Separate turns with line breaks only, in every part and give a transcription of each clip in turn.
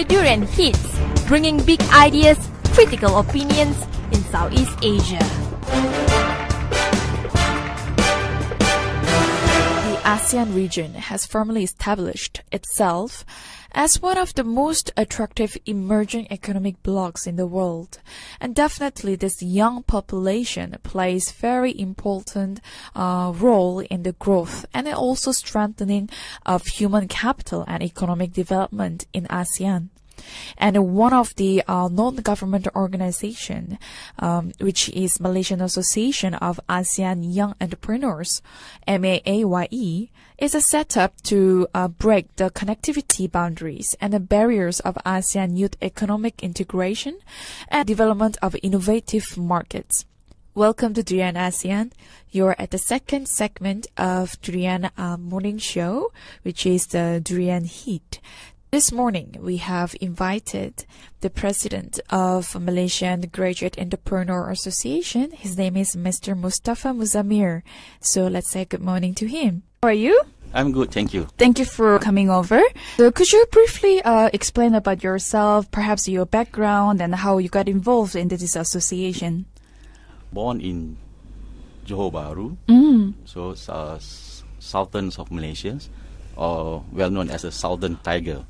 Durian Heat, bringing big ideas, critical opinions in Southeast Asia. The ASEAN region has firmly established itself as one of the most attractive emerging economic blocs in the world. And definitely this young population plays very important role in the growth and also strengthening of human capital and economic development in ASEAN. And one of the non-government organization, which is Malaysian Association of ASEAN Young Entrepreneurs, MAAYE, is a setup to break the connectivity boundaries and the barriers of ASEAN youth economic integration and development of innovative markets. Welcome to Durian ASEAN. You're at the second segment of Durian Morning Show, which is the Durian Heat. This morning, we have invited the president of Malaysian Graduate Entrepreneur Association. His name is Mr. Mustafa Muzamir. So let's say good morning to him. How are you?
I'm good, thank you.
Thank you for coming over. So could you briefly explain about yourself, perhaps your background and how you got involved into this association?
Born in Johor Bahru, so Sultans of Malaysia, or well known as a Southern Tiger.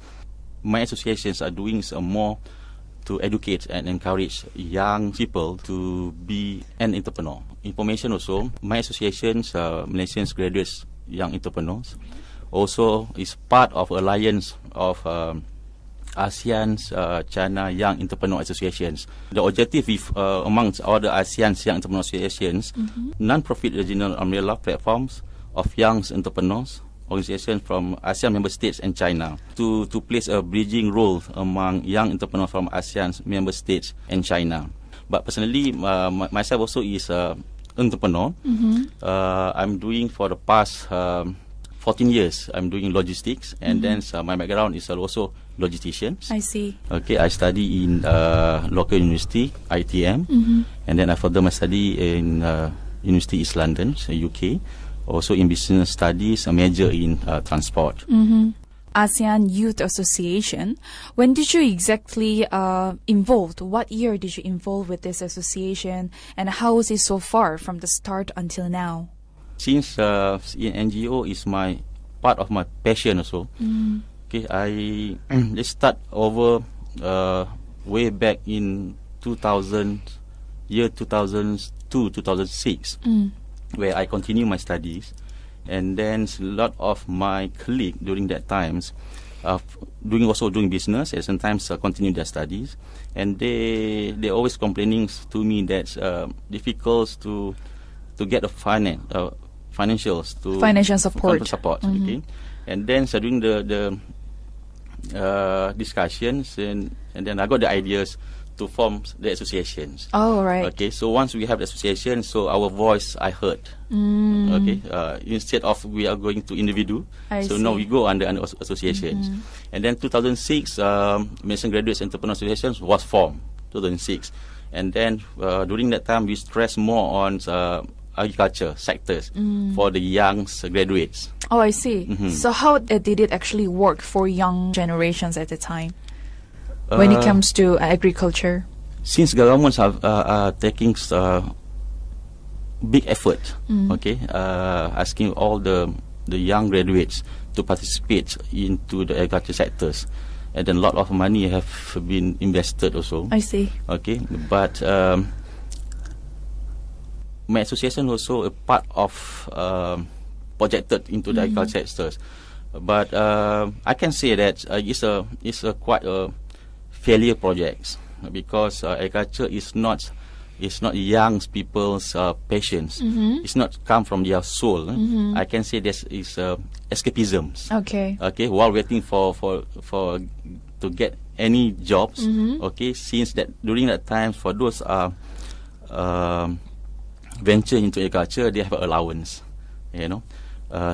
My associations are doing some more to educate and encourage young people to be an entrepreneur. Information also, my associations, Malaysian Graduates Young Entrepreneurs, also is part of alliance of ASEAN's China Young Entrepreneur Associations. The objective is amongst all the ASEAN's Young Entrepreneur Associations, non-profit regional umbrella platforms of young entrepreneurs, organizations from ASEAN member states and China to place a bridging role among young entrepreneurs from ASEAN's member states and China. But personally, myself also is an entrepreneur. I'm doing for the past 14 years, I'm doing logistics, and then my background is also logistician.
I see.
Okay, I study in local university, ITM, and then I further my study in University East London, UK. Also in business studies, a major in transport.
ASEAN Youth Association. When did you exactly involved? What year did you involve with this association, and how is it so far from the start until now?
Since NGO is my part of my passion also. Okay, I let's start over way back in 2002, 2006. Where I continue my studies, and then a lot of my colleagues during that times doing business and sometimes continue their studies, and they always complaining to me that difficult to get a financial support. Okay, and then so during the discussions, and then I got the ideas to form the associations.
Oh, right.
Okay, so once we have the association, so our voice I heard. Okay, instead of we are going to individual, now we go under associations. And then 2006, Malaysian Graduates Entrepreneur Association was formed. 2006, and then during that time we stress more on agriculture sectors for the young graduates.
Oh, I see. So how did it actually work for young generations at the time? When it comes to agriculture,
since governments are taking big effort, okay, asking all the young graduates to participate into the agriculture sectors, and then a lot of money have been invested also.
I see.
Okay, but my association also a part of projected into the agriculture sectors, but I can say that it's a quite a failure projects, because agriculture is not young people's passions. It's not come from their soul. I can say this is escapisms.
Okay.
Okay, while waiting for to get any jobs. Okay, since that during that time for those venture into agriculture, they have an allowance. You know,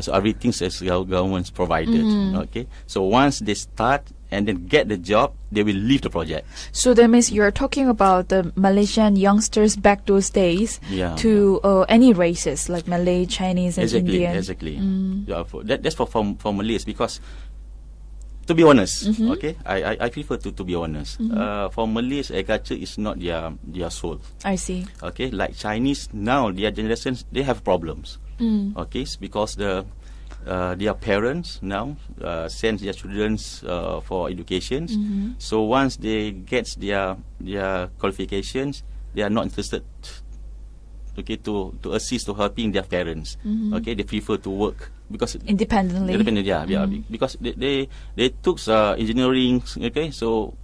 so everything is government's provided. Okay, so once they start and then get the job, they will leave the project. So
that means you're talking about the Malaysian youngsters back those days to any races like Malay, Chinese, and Indian.
Exactly. Yeah, that's for Malays, because To be honest, okay, I prefer to be honest. For Malays, agriculture is not their soul.
I see.
Okay, like Chinese now, their generations, they have problems. Okay, because their parents now send their children for educations. So once they get their qualifications, they are not interested. Okay, to assist to helping their parents. Okay, they prefer to work because
independently.
Yeah, because they took engineering. Okay, so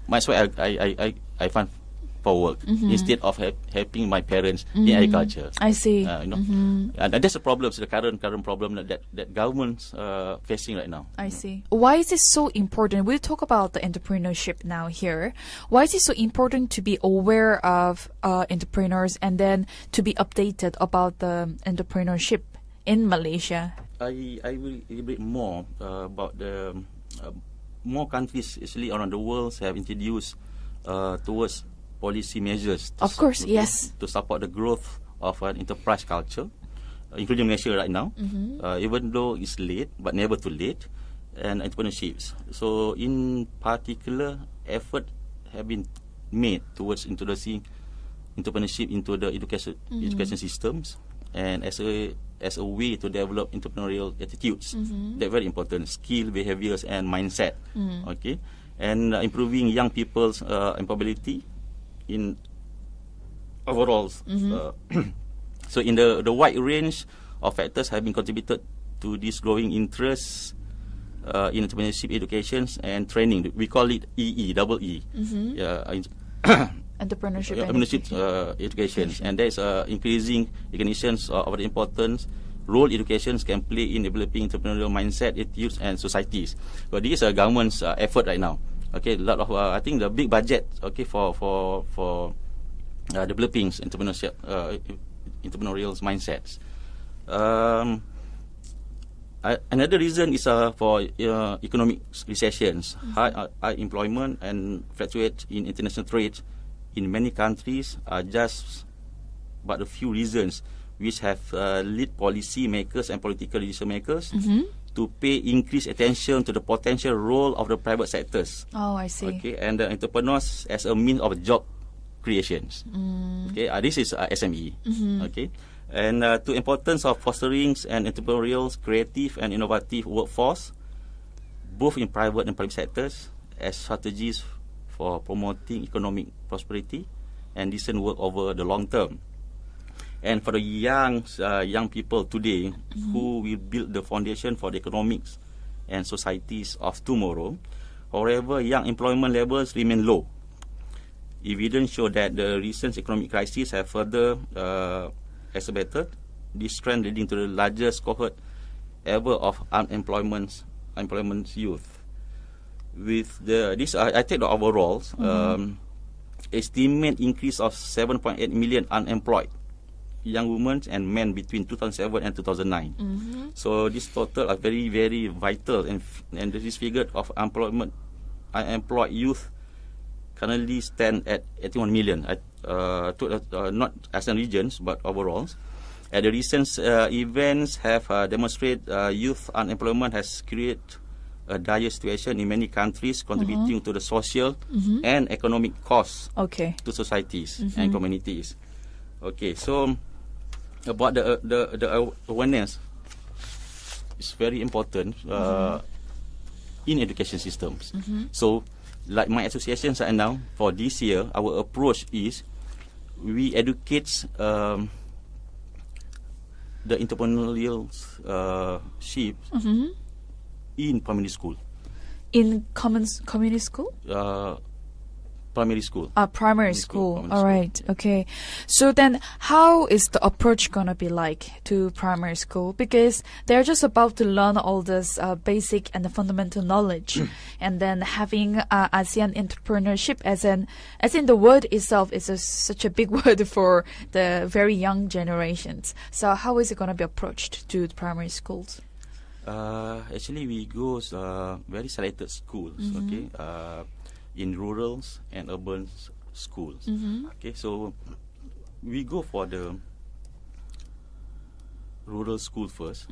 might as well I find for work instead of helping my parents in agriculture.
I see.
You know, and that's the problem. The current problem that governments facing right now.
I see. Why is it so important? We'll talk about the entrepreneurship now here. Why is it so important to be aware of entrepreneurs and then to be updated about the entrepreneurship in Malaysia?
I will elaborate more about the more countries actually around the world have introduced towards policy measures
to
support the growth of an enterprise culture, including Malaysia right now, even though it's late, but never too late, and entrepreneurships. So in particular, effort have been made towards introducing entrepreneurship into the education systems, and as a way to develop entrepreneurial attitudes. They're very important, skill, behaviors, and mindset. Okay, and improving young people's employability in overall. So in the wide range of factors have been contributed to this growing interest in entrepreneurship education and training. We call it EE.
Entrepreneurship
education, and there is increasing recognition of the importance role education can play in developing entrepreneurial mindset, attitudes, and societies. But this is a government's effort right now. Okay, a lot of I think the big budget. Okay, for developing entrepreneurial mindsets. Another reason is for economic recessions, high employment, and fluctuate in international trade in many countries are just but a few reasons which have led policy makers and political decision makers to pay increased attention to the potential role of the private sectors.
Oh, I see.
Okay, and the entrepreneurs as a means of job creations. Okay, this is SME. Okay, and to importance of fostering an entrepreneurial, creative, and innovative workforce, both in private and public sectors, as strategies for promoting economic prosperity and decent work over the long term. And for the young people today who will build the foundation for the economics and societies of tomorrow, however, young employment levels remain low. Evidence show that the recent economic crisis have further exacerbated this trend, leading to the largest cohort ever of unemployment youth. With this, I take the overalls. Estimate increase of 7.8 million unemployed young women and men between 2007 and 2009. So this total are very, very vital, and this figure of unemployed youth currently stand at 81 million. Not ASEAN regions, but overall. The recent events have demonstrated youth unemployment has created a dire situation in many countries, contributing to the social and economic costs to societies and communities. Okay, so about the awareness is very important in education systems. So, like my associations right now, for this year, our approach is we educate the entrepreneurial ship in primary school.
In community school?
Primary school.
Primary school. All right. Okay. So then how is the approach going to be like to primary school? Because they're just about to learn all this basic and the fundamental knowledge. And then having ASEAN entrepreneurship as in the word itself is such a big word for the very young generations. So how is it going to be approached to the primary schools?
Actually, we go very selected schools, okay, in rural and urban schools. Okay, so we go for the rural school first,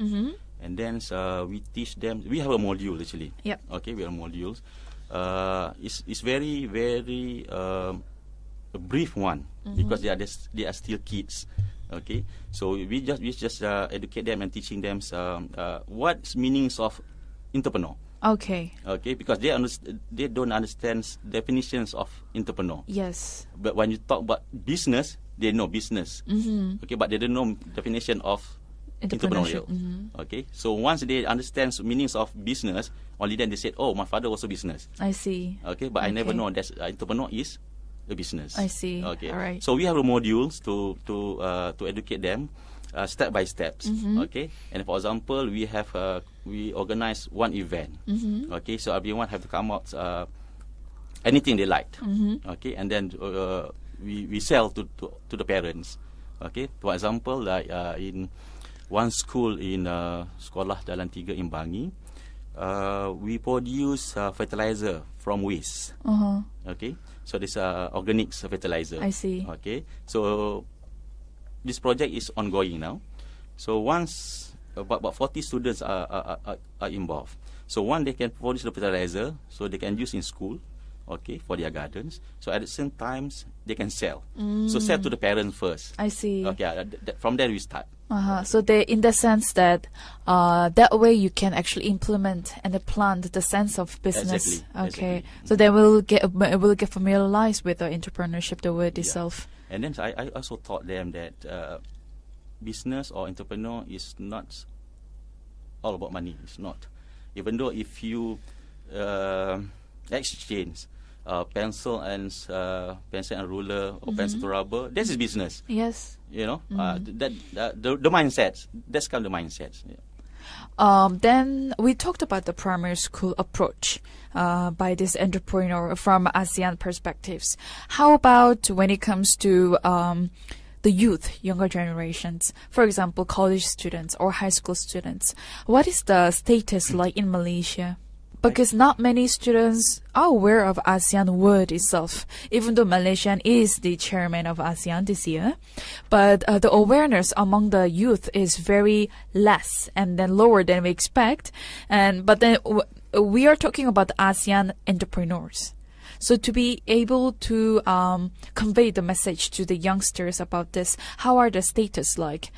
And then we teach them. We have a module actually.
Yep.
Okay, we have modules. It's very very a brief one because they are still kids. Okay, so we just educate them and teaching them what's meanings of entrepreneur.
Okay.
Okay, because they don't understand definitions of entrepreneur.
Yes.
But when you talk about business, they know business. Okay, but they don't know definition of entrepreneurial. Okay, so once they understand meanings of business, only then they said, "Oh, my father also business."
I see.
Okay, but I never know that entrepreneur is a business.
I see.
Okay,
All right.
so we have modules to educate them step by steps. Okay, and for example, we organize one event. Okay, so everyone have to come out anything they liked. Okay, and then we sell to the parents. Okay, for example, like in one school in Sekolah Jalan 3 in Bangi, we produce fertilizer from waste. Okay, so this organic fertilizer.
I see.
Okay, so this project is ongoing now. So once about 40 students are involved. So one, they can produce the fertilizer, so they can use in school. Okay, for their gardens. So at the same times they can sell. So sell to the parents first.
I see.
Okay, from there we start.
So they, in the sense that that way you can actually implement and plant the sense of business.
Exactly.
Okay,
Exactly.
so they will get familiarized with the entrepreneurship, the word itself.
And then I also taught them that business or entrepreneur is not all about money. It's not. Even though if you exchange pencil and ruler or pencil to rubber, this is business.
Yes.
You know, the mindset. That's kind of the mindset. Yeah.
Then we talked about the primary school approach by this entrepreneur from ASEAN perspectives. How about when it comes to the youth, younger generations, for example, college students or high school students? What is the status like in Malaysia? Because not many students are aware of ASEAN word itself, even though Malaysian is the chairman of ASEAN this year. But the awareness among the youth is very less and then lower than we expect. But then we are talking about the ASEAN entrepreneurs. So to be able to convey the message to the youngsters about this, how are the status like?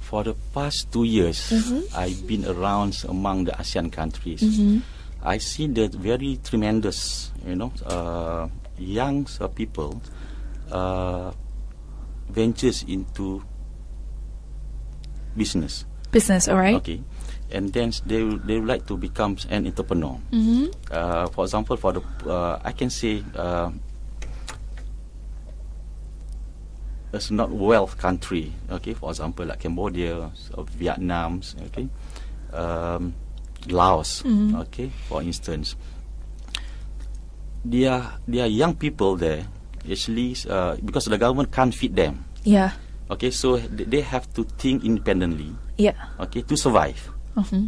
For the past 2 years, I've been around among the ASEAN countries. I see that very tremendous, young people ventures into business.
Business, all right.
Okay, and then they would like to become an entrepreneur. For example, I can say. It's not wealth country, okay. For example, like Cambodia, or Vietnam, okay, Laos, okay. For instance, there are young people there actually because the government can't feed them.
Yeah.
Okay, so they have to think independently.
Yeah.
Okay, to survive.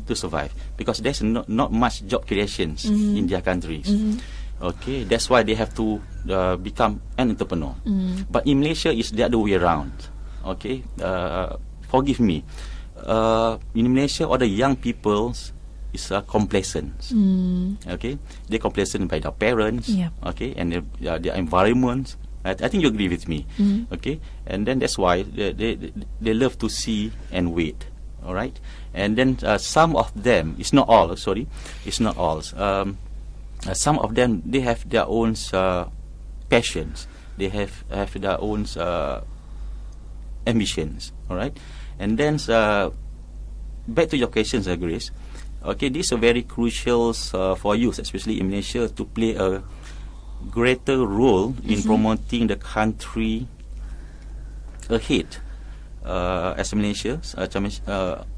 To survive because there's not much job creations in their countries. Okay, that's why they have to become an entrepreneur. But in Malaysia, it's the other way around. Okay, forgive me. In Malaysia, all the young people is complacent. Okay, they're complacent by their parents. Okay, and their environment. I think you agree with me. Okay, and then that's why they love to see and wait. All right, and then some of them, it's not all. Sorry, it's not all. Some of them, they have their own passions. They have their own ambitions. All right, and then back to your questions, Grace. Okay, this is a very crucial for youth, especially in Malaysia, to play a greater role in promoting the country ahead. As Malaysia,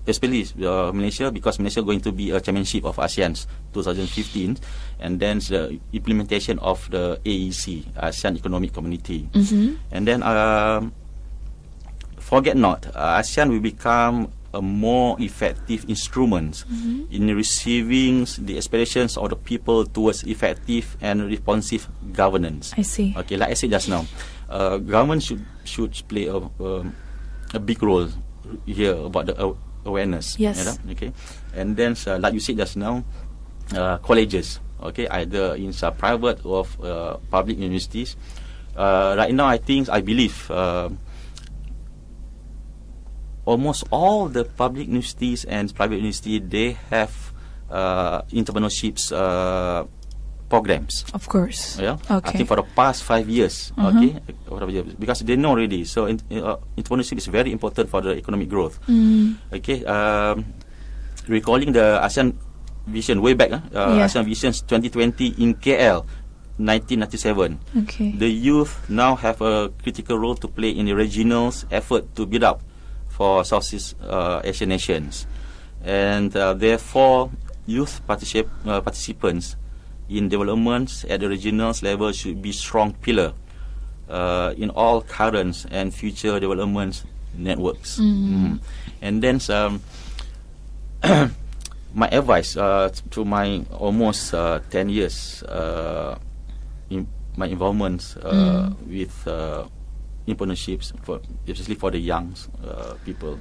especially Malaysia, because Malaysia going to be a chairmanship of ASEAN 2015, and then the implementation of the AEC, ASEAN Economic Community, and then forget not, ASEAN will become a more effective instrument in receiving the aspirations of the people towards effective and responsive governance.
I see.
Okay, like I said just now, government should play a big role here about the awareness.
Yes.
You know? Okay, and then like you said just now, colleges. Okay, either in private or public universities. Right now, I believe almost all the public universities and private universities, they have entrepreneurships programs.
Of course.
Yeah.
Okay.
I think for the past 5 years. Okay, because they know already. So entrepreneurship is very important for the economic growth. Okay. Recalling the ASEAN Vision way back, ASEAN Vision 2020 in KL. 1997.
Okay.
The youth now have a critical role to play in the regional's effort to build up for Southeast Asian nations, and therefore youth participants in developments at the regional level should be strong pillar in all current and future development networks. And then my advice to my almost 10 years in my involvement with entrepreneurships, especially for the young people.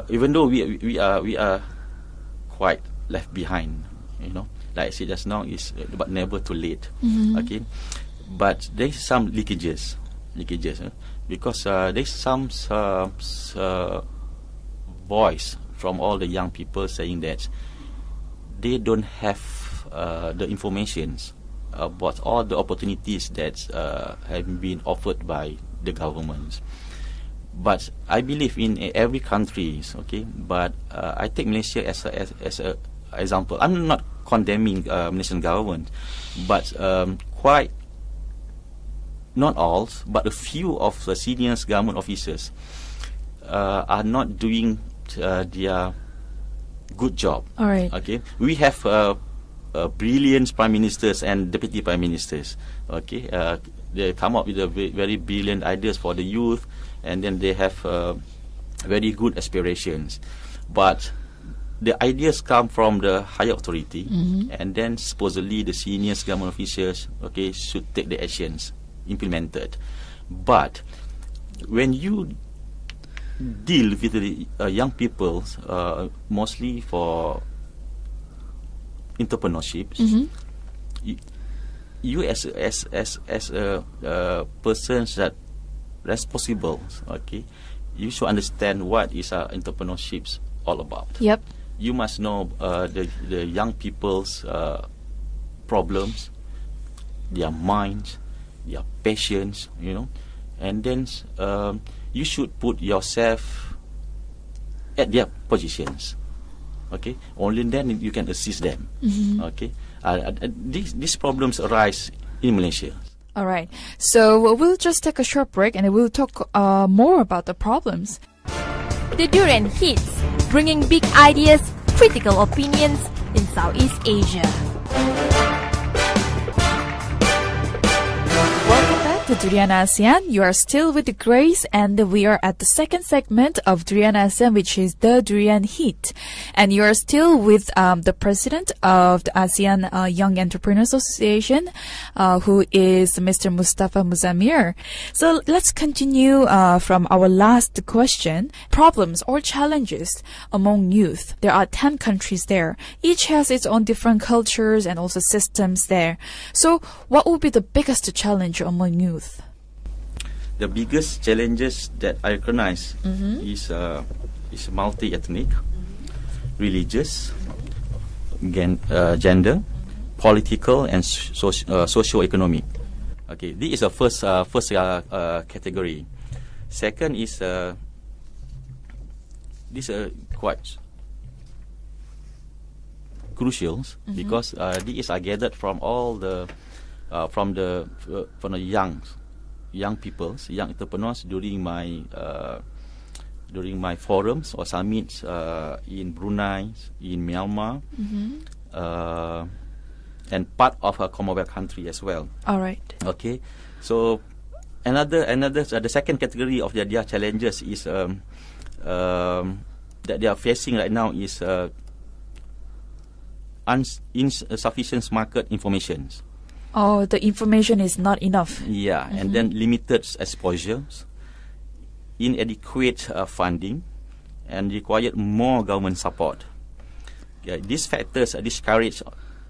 Even though we are quite left behind, you know, like I said just now, is but never too late. Okay, but there's some leakages, because there's some voice from all the young people saying that they don't have the informations about all the opportunities that have been offered by the government. But I believe in every country, okay. But I take Malaysia as a example. I'm not condemning Malaysian government, but quite not all, but a few of the senior government officers are not doing their good job.
All right.
Okay, we have brilliant prime ministers and deputy prime ministers. Okay, they come up with very brilliant ideas for the youth, and then they have very good aspirations. But the ideas come from the higher authority, and then supposedly the senior government officials, okay, should take the actions implemented. But when you deal with the young people, mostly for entrepreneurship, you as a person that responsible, okay, you should understand what is entrepreneurship all about.
Yep.
You must know the young people's problems, their minds, their passions, you know, and then you should put yourself at their positions. Okay, only then you can assist them. Okay, these problems arise in Malaysia.
All right. So we'll just take a short break, and we'll talk more about the problems.
The Durian Heat, bringing big ideas, critical opinions in Southeast Asia.
To Durian ASEAN, you are still with Grace, and we are at the second segment of Durian ASEAN, which is the Durian Heat. And you are still with the president of the ASEAN Young Entrepreneurs Association, who is Mr. Mustafa Muzamir. So let's continue from our last question. Problems or challenges among youth. There are 10 countries there. Each has its own different cultures and also systems there. So what would be the biggest challenge among youth?
The biggest challenges that I recognize is multi-ethnic, religious, gender, political, and socio-economic. Okay, this is the first category. Second is this quite crucial because these are gathered from all the from the young peoples, young entrepreneurs during my forums or summits in Brunei, in Myanmar, and part of a Commonwealth country as well.
All right.
Okay, so the second category of their challenges is that they are facing right now is insufficient market information.
Oh, the information is not enough.
Yeah, and then limited exposures, inadequate funding, and required more government support. These factors discourage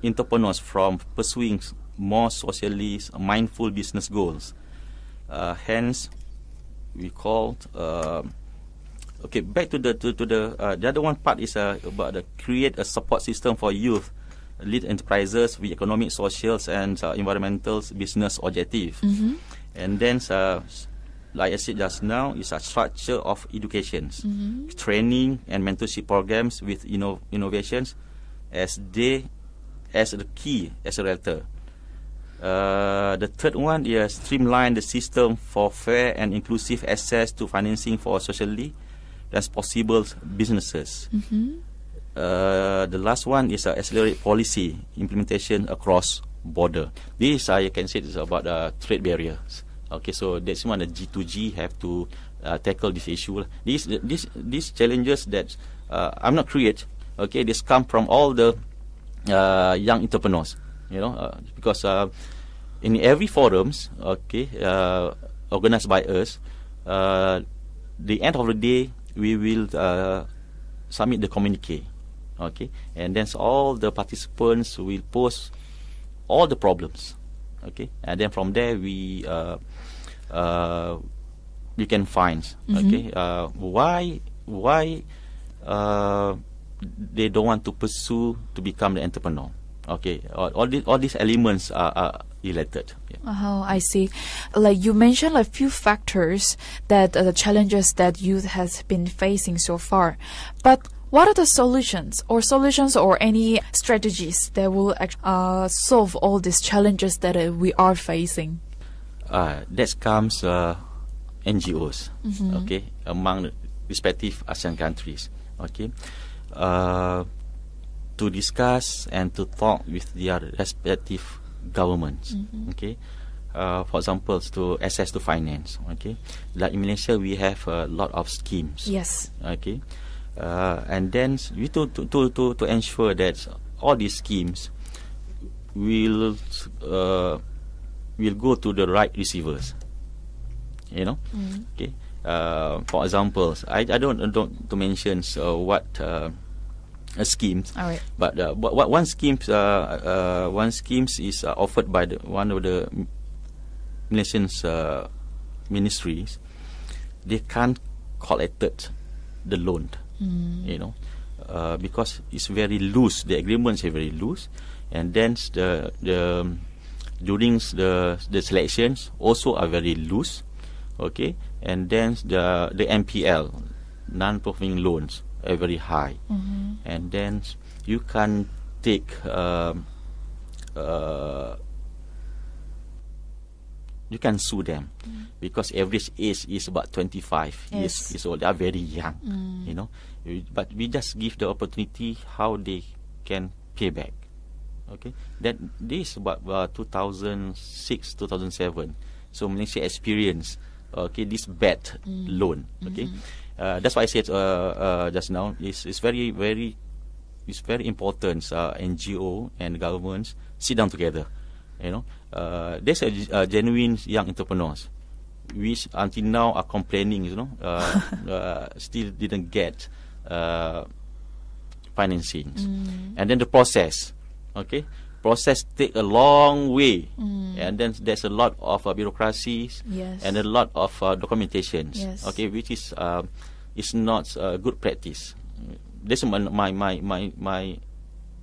entrepreneurs from pursuing more socially mindful business goals. Hence, we called. Okay, back to the other one part is about create a support system for youth, lead enterprises with economic, social, and environmental business objective. And then, like I said just now, is a structure of educations, training and mentorship programs with innovations as the key accelerator. The third one is streamline the system for fair and inclusive access to financing for socially responsible businesses. The last one is accelerate policy implementation across border. This I can say is about trade barriers. Okay, so that's one the G2G have to tackle this issue. These challenges that I'm not create. Okay, this come from all the young entrepreneurs. Because in every forums, okay, organized by us, the end of the day we will submit the communique. Okay, and then all the participants will post all the problems. Okay, and then from there we can find okay why they don't want to pursue to become the entrepreneur. Okay, all these elements are related. Yeah.
Oh, I see. Like you mentioned a few factors that the challenges that youth has been facing so far, but what are the solutions or any strategies that will solve all these challenges that we are facing?
That comes NGOs, okay, among the respective ASEAN countries, okay, to discuss and to talk with their respective governments, okay. For example, to access to finance, okay. Like in Malaysia, we have a lot of schemes.
Yes.
Okay. And then we to ensure that all these schemes will go to the right receivers. Okay. For example, I don't to mention what schemes.
All right.
But one schemes is offered by one of the Malaysian ministries. They can't collect the loan. Because it's very loose. The agreements are very loose, and then during the selections also are very loose. Okay, and then the NPL, non-performing loans, are very high, and then you can take you can sue them because average age is about 25 years old. They are very young, but we just give the opportunity how they can pay back. Okay, that this about 2006, 2007. So Malaysia experienced this bad loan. Okay, that's why I said just now it's very important. NGO and governments sit down together. There's a genuine young entrepreneurs which until now are complaining, still didn't get financing. And then the process take a long way, and then there's a lot of bureaucracies and a lot of documentations, which is not good practice. This is my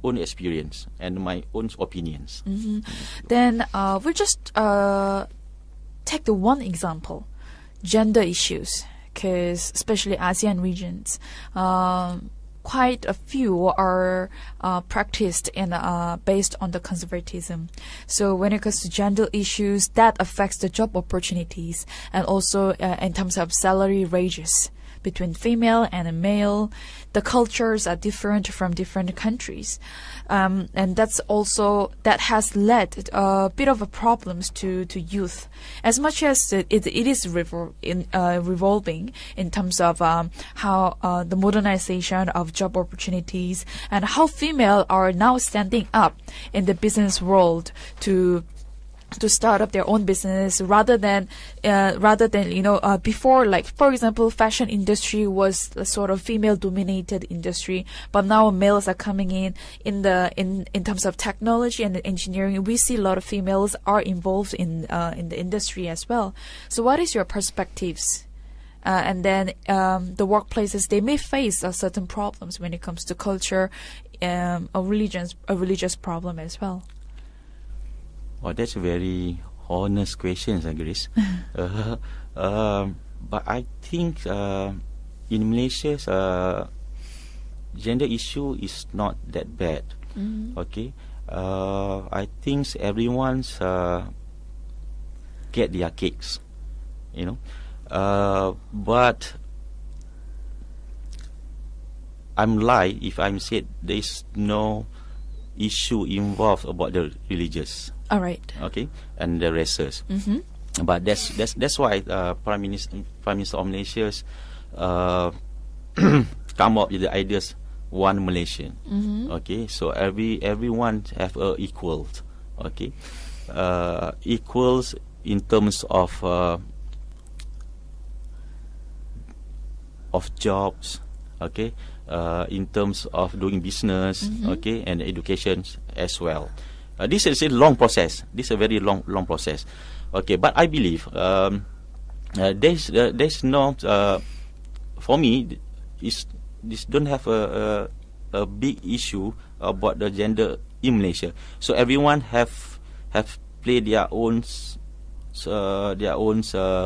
own experience and my own opinions.
Then we'll just take the one example, gender issues, because especially ASEAN regions, quite a few are practiced in based on the conservatism. So when it comes to gender issues, that affects the job opportunities, and also in terms of salary ranges between female and male. The cultures are different from different countries, and that has led a bit of a problems to youth, as much as it is revolving in terms of how the modernization of job opportunities and how female are now standing up in the business world to to start up their own business rather than before, like for example, fashion industry was a sort of female dominated industry, but now males are coming in terms of technology and engineering. We see a lot of females are involved in the industry as well. So what is your perspectives? And then the workplaces, they may face certain problems when it comes to culture, a religious problem as well.
Oh, that's a very honest question, Grace. But I think in Malaysia, gender issue is not that bad. Okay, I think everyone's get their cakes, but I'm lie if I'm said there is no issue involved about the religious.
All right.
Okay, and the races. But that's why Prime Minister of Malaysia's come up with the ideas one Malaysia. Okay, so everyone have equals. Okay, equals in terms of jobs. Okay, in terms of doing business. Okay, and education as well. This is a long process. This is a very long process. Okay, but I believe there's no for me this don't have a big issue about the gender in Malaysia. So everyone have played their own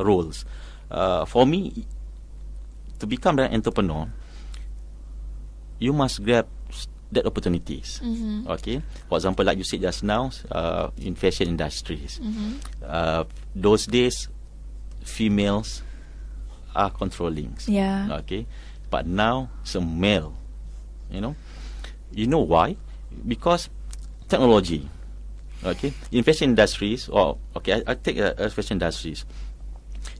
roles. For me, to become an entrepreneur, you must grab that opportunities. Okay, for example, like you said just now, in fashion industries, those days females are controlling.
Yeah.
Okay, but now it's a male. You know why? Because technology. Okay, in fashion industries, or I take fashion industries.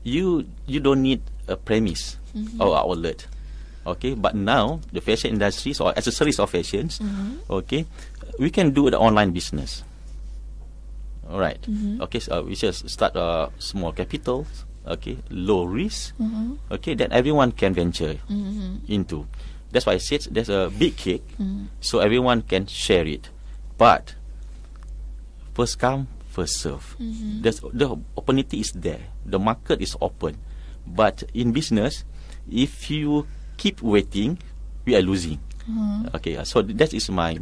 You don't need a premise or outlet. Okay, but now the fashion industries or accessories of fashions, okay, we can do the online business. All right. Okay, so we just start small capital, okay, low risk, okay, that everyone can venture into. That's why I said there's a big cake, so everyone can share it. But first come, first serve. The opportunity is there. The market is open. But in business, if you keep waiting, we are losing. Okay, so that is my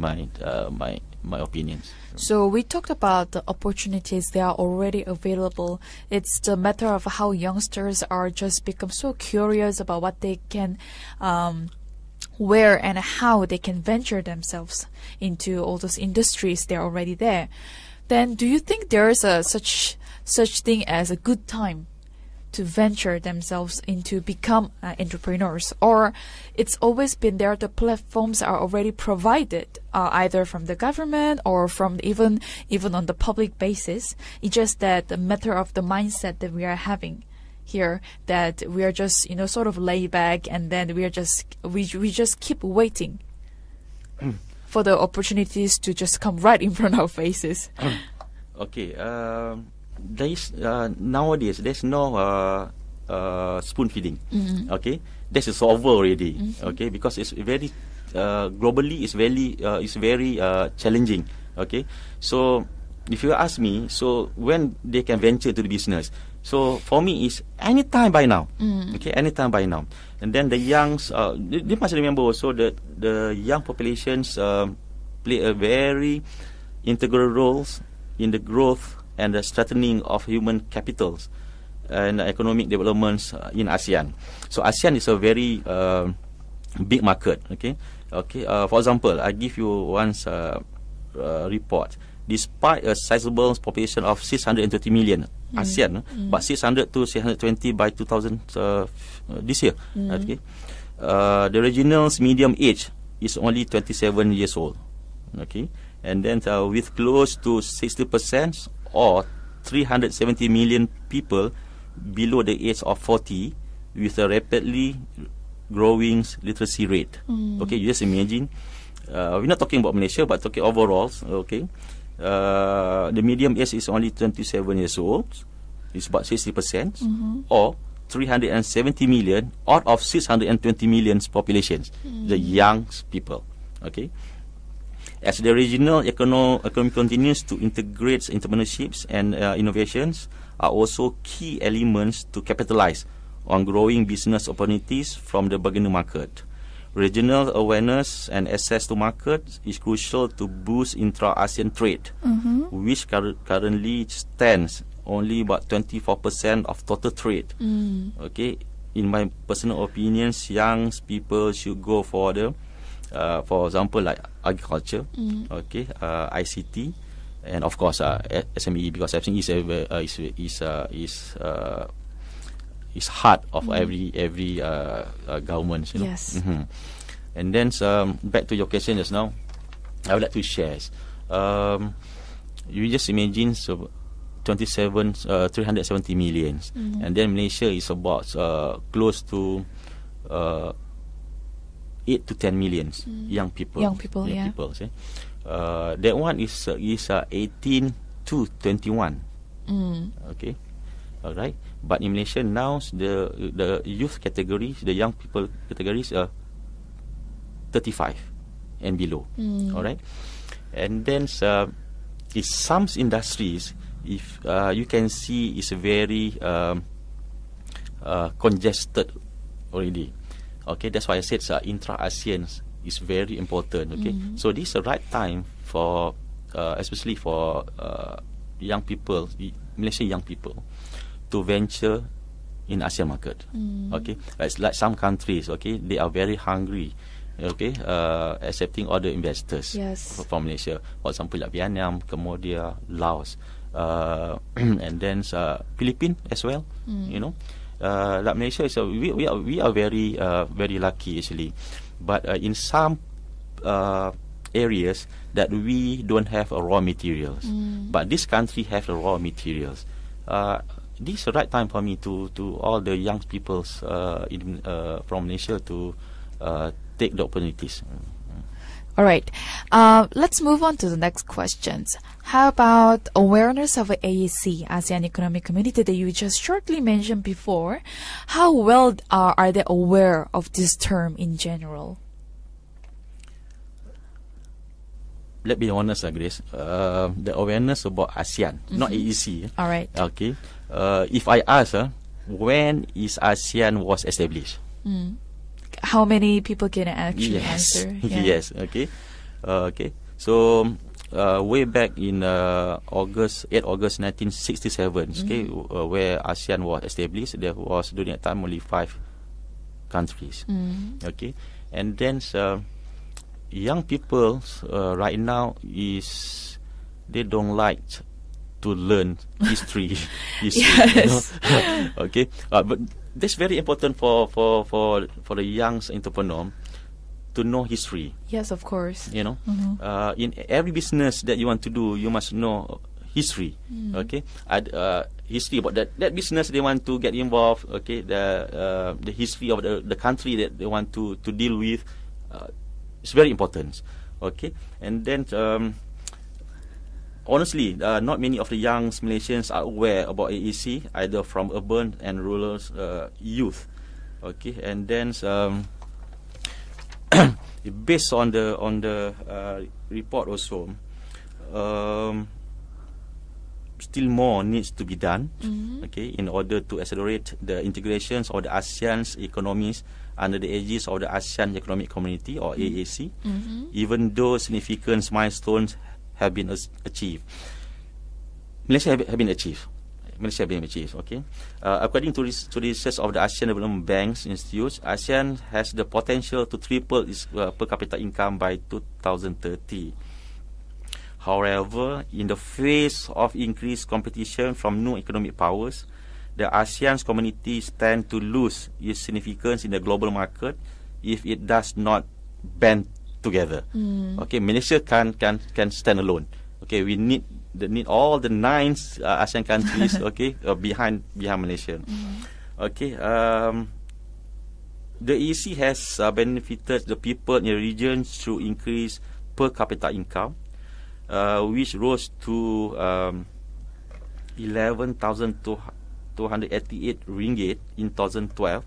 opinions.
So we talked about the opportunities that are already available. It's the matter of how youngsters are just become so curious about what they can where and how they can venture themselves into all those industries. They're already there. Then do you think there is a such thing as a good time to venture themselves into become entrepreneurs, or it's always been there, the platforms are already provided either from the government or from even on the public basis? It's just that the matter of the mindset that we are having here, that we are just sort of lay back, and then we just keep waiting for the opportunities to just come right in front of our faces.
Okay, there is nowadays there's no spoon feeding. Okay, this is over already. Okay, because it's very globally it's very challenging. Okay, so if you ask me, so when they can venture to the business, so for me it's anytime by now. Okay, anytime by now. And then the youngs, they must remember also that the young populations play a very integral roles in the growth and the strengthening of human capitals and economic developments in ASEAN. So ASEAN is a very big market. Okay. For example, I give you one report. Despite a sizable population of 620 million, ASEAN, but 600 to 620 by 2000 this year. Okay. The regional's medium age is only 27 years old. Okay. And then with close to 60% or 370 million people below the age of 40, with a rapidly growing literacy rate. Okay, you just imagine. We're not talking about Malaysia, but talking overall. Okay, the medium age is only 27 years old. It's about 60%, or 370 million out of 620 million populations, the young people. Okay. As the regional economy continues to integrate entrepreneurships and innovations are also key elements to capitalize on growing business opportunities from the beginning market. Regional awareness and access to markets is crucial to boost intra-ASEAN trade, which currently stands only about 24% of total trade. Okay, in my personal opinions, young people should go for the, for example, like agriculture, okay, ICT, and of course SME, because SME is heart of every government, you know.
Yes.
And then back to your question just now, I would like to share. You just imagine 370 millions, and then Malaysia is about close to 8 to 10 millions young people.
Young people, yeah.
See? That one is 18 to 21. Okay, all right. But in Malaysia now, the youth categories, the young people categories are 35 and below. All right, and then in some industries, if you can see, it's very congested already. Okay, that's why I said intra-ASEAN is very important. Okay, so this is the right time for, especially for young people, Malaysian young people, to venture in ASEAN market. Okay, it's like some countries. Okay, they are very hungry. Okay, accepting other investors from Malaysia. For example, like Vietnam, Cambodia, Laos, and then Philippines as well. You know. Like Malaysia, so we are very very lucky actually, but in some areas that we don't have raw materials, but this country have the raw materials. This is the right time for me to all the young peoples from Malaysia to take the opportunities.
All right. Let's move on to the next questions. How about awareness of AEC, ASEAN Economic Community, that you just shortly mentioned before? How well are they aware of this term in general?
Let's be honest, Grace. The awareness about ASEAN, not AEC.
All right.
Okay. If I ask, when is ASEAN was established?
How many people can actually answer? Yeah.
Yes. Okay. Okay. So way back in August 1967, okay, where ASEAN was established, there was during that time only 5 countries. Okay, and then young people right now they don't like to learn history.
Yes.
You know? Okay, but that's very important for the young entrepreneur to know history.
Yes, of course.
You know, in every business that you want to do, you must know history. Okay, history about that business they want to get involved. Okay, the history of the country that they want to deal with. It's very important. Okay, and then honestly, not many of the young Malaysians are aware about AEC, either from urban and rural youth. Okay, and then based on the report also, still more needs to be done. Okay, in order to accelerate the integrations of the ASEAN's economies under the aegis of the ASEAN Economic Community, or AAC, even though significant milestones have been achieved. Malaysia have been achieved. Okay. According to research of the ASEAN Development Bank's Institute, ASEAN has the potential to triple its per capita income by 2030. However, in the face of increased competition from new economic powers, the ASEAN's community stands to lose its significance in the global market if it does not band together. Okay, Malaysia can stand alone. Okay, we need all the 9 ASEAN countries. Okay, behind Malaysia. Okay, the EC has benefited the people in the region through increased per capita income, which rose to 11,288 ringgit in 2012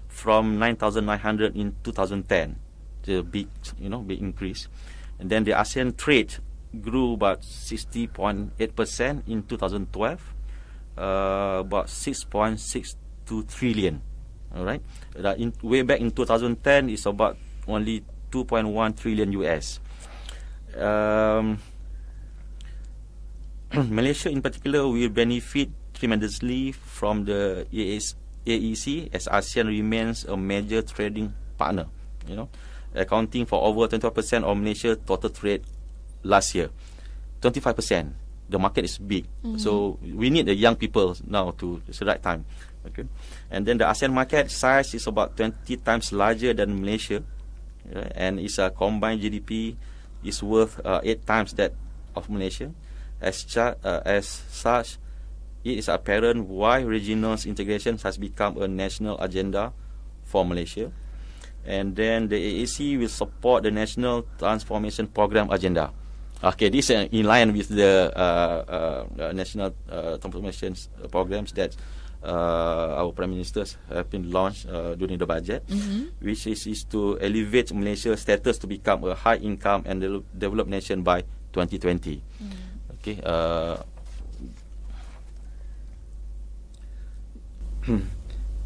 from 9,900 in 2010. The big increase. And then the ASEAN trade grew about 60.8% in 2012, about 6.62 trillion. All right, way back in 2010 is about only 2.1 trillion US. Malaysia in particular will benefit tremendously from the AEC, as ASEAN remains a major trading partner, accounting for over 25% of Malaysia's total trade last year. 25%. The market is big. So we need the young people now it's the right time. Okay. And then the ASEAN market size is about 20 times larger than Malaysia, and its combined GDP is worth 8 times that of Malaysia. As such, it is apparent why regional integration has become a national agenda for Malaysia. And then the AAC will support the National Transformation Program agenda. Okay, this is in line with the National Transformation Programs that our Prime Ministers have been launched during the budget, which is to elevate Malaysia's status to become a high income and developed nation by 2020. Okay.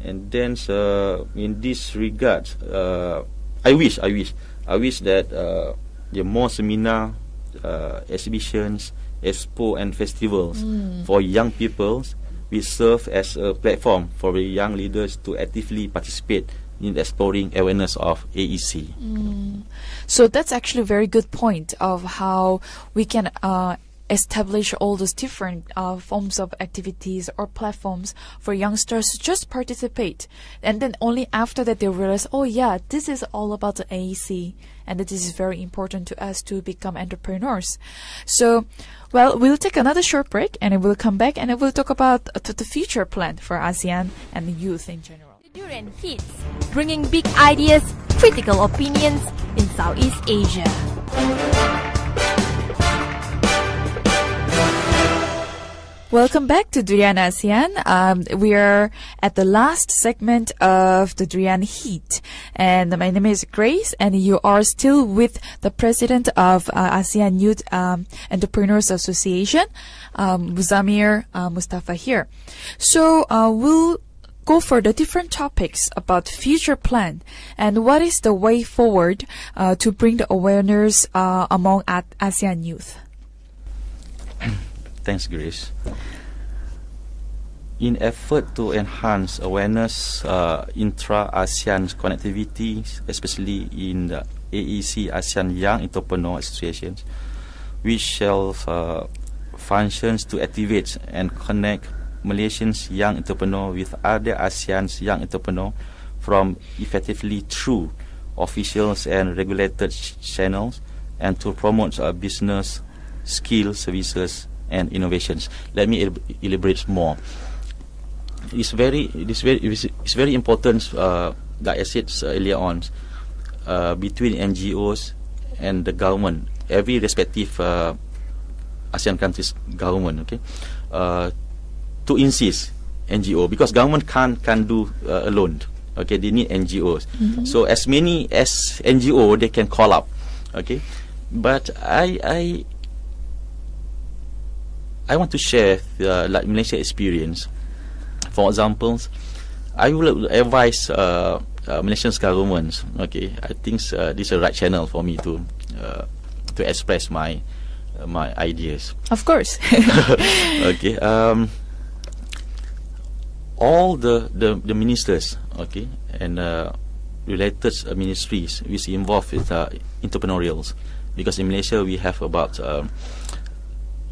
And then in this regard, I wish that the more seminar, exhibitions, expo and festivals for young people will serve as a platform for the young leaders to actively participate in exploring awareness of AEC.
So that's actually a very good point of how we can establish all those different forms of activities or platforms for youngsters to just participate. And then only after that they realize, oh yeah, this is all about the AEC, and that this is very important to us to become entrepreneurs. So, well, we'll take another short break and we'll come back and we'll talk about the future plan for ASEAN and the youth in general.
The Durian Heat, bringing big ideas, critical opinions in Southeast Asia.
Welcome back to Durian ASEAN. We are at the last segment of the Durian Heat. And my name is Grace, and you are still with the president of ASEAN Youth Entrepreneurs Association, Muzamir, Mustafa here. So we'll go for the different topics about future plan and what is the way forward to bring the awareness among ASEAN youth.
Thanks, Grace. In effort to enhance awareness intra-ASEAN connectivity, especially in the AEC ASEAN Young Entrepreneur Associations, which shall functions to activate and connect Malaysians young entrepreneurs with other ASEAN's young entrepreneurs from effectively through officials and regulated channels, and to promote business, skills, services, and innovations. Let me elaborate more. It's very important that I said earlier on between NGOs and the government, every respective ASEAN countries government, okay, to insist NGO, because government can't do alone. Okay, they need NGOs. So as many as NGO they can call up. Okay, but I want to share like Malaysia experience. For example, I will advise Malaysian governments. Okay, I think this is the right channel for me to express my ideas.
Of course.
Okay. All the ministers, okay, and related ministries which involved with entrepreneurials, because in Malaysia we have about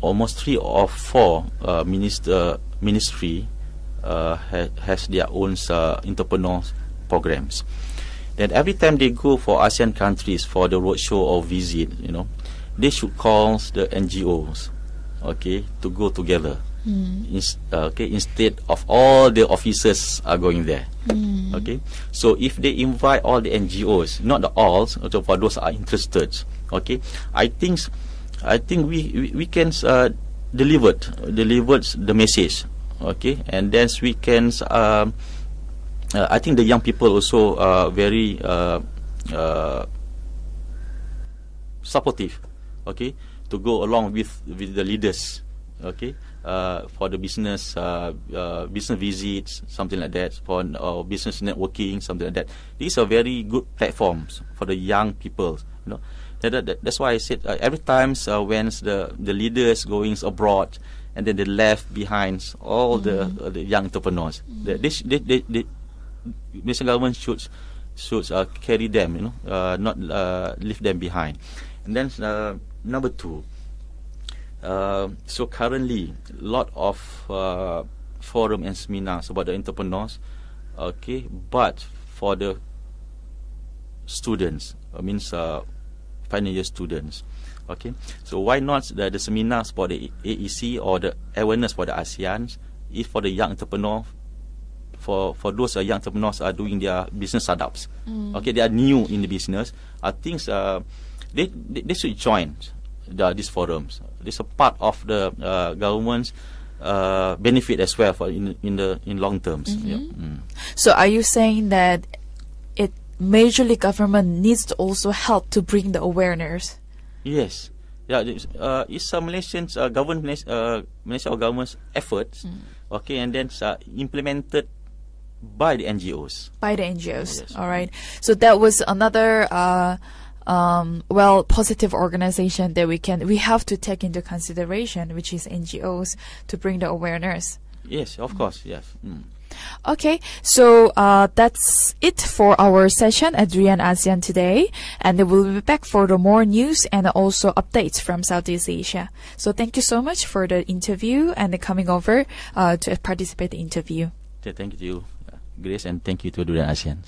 almost 3 or 4 ministry has their own entrepreneur programs. Then every time they go for ASEAN countries for the roadshow or visit, they should call the NGOs, okay, to go together. Okay, instead of all the officers are going there. Okay, so if they invite all the NGOs, not the all, for those are interested, okay, I think I think we can delivered the message, okay, and then we can. I think the young people also are very supportive, okay, to go along with the leaders, okay, for the business visits, something like that, for business networking, something like that. These are very good platforms for the young people, you know. That's why I said every time when the leaders going abroad, and then they left behind all the young entrepreneurs. The Malaysian government should carry them, you know, not leave them behind. And then number two. So currently, a lot of forum and seminars about the entrepreneurs, okay, but for the students, means final year students, okay. So why not the seminars for the AEC or the awareness for the ASEAN, if for the young entrepreneur, for those young entrepreneurs are doing their business startups, okay, they are new in the business. I think they should join these forums. This is a part of the government's benefit as well for in long terms. Yeah.
So are you saying that majorly government needs to also help to bring the awareness?
Yes. Yeah, it's a Malaysian Malaysia government's efforts, okay, and then implemented by the NGOs.
By the NGOs.
Yes.
All right. So that was another positive organization that we have to take into consideration, which is NGOs, to bring the awareness.
Yes, of course. Yes.
Okay, so that's it for our session at Durian ASEAN today, and we'll be back for the more news and also updates from Southeast Asia. So thank you so much for the interview and coming over to participate in the interview.
Thank you, Grace, and thank you to Durian ASEAN.